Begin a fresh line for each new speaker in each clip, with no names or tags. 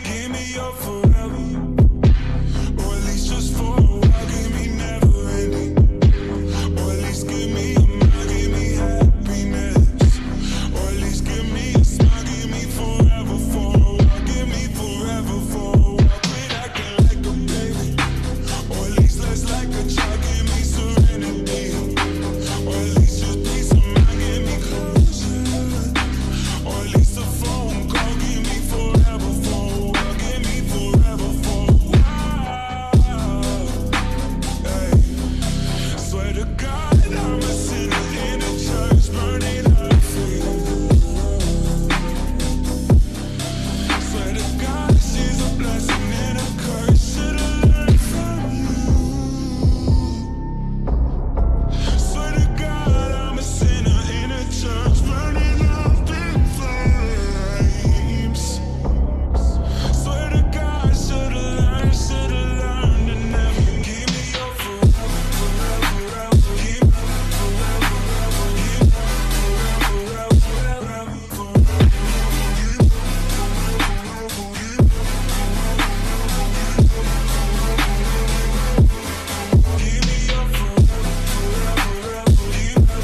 Give me your forever, or at least just for a while. Give me never ending, or at least give me a mile. Give me happiness, or at least give me a smile. Give me forever for a while. Give me forever for a while. Quit acting like a baby, or at least let's like a child. Give me serenity, or at least just peace of mind. Give me closure, or at least a phone call. Give me forever for a while. Give me forever for a while. Hey, swear to God, I'm a sinner in a church burning up for you. Swear to God, she's a blessing and a curse. Should've learned from you. Swear to God, I'm a sinner in a church burning up in flames. Swear to God, should've learned to never give me your forever, forever, forever. Give me forever, forever, forever, forever, forever. Give me your forever, forever, forever. Give me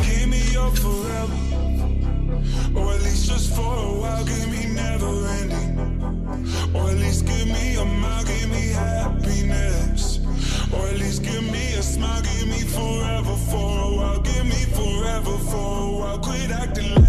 Give me your forever, or at least just for a while. Give me never ending, or at least give me a mile. Give me happiness, or at least give me a smile. Give me forever for a while. Give me forever for a while. Quit acting like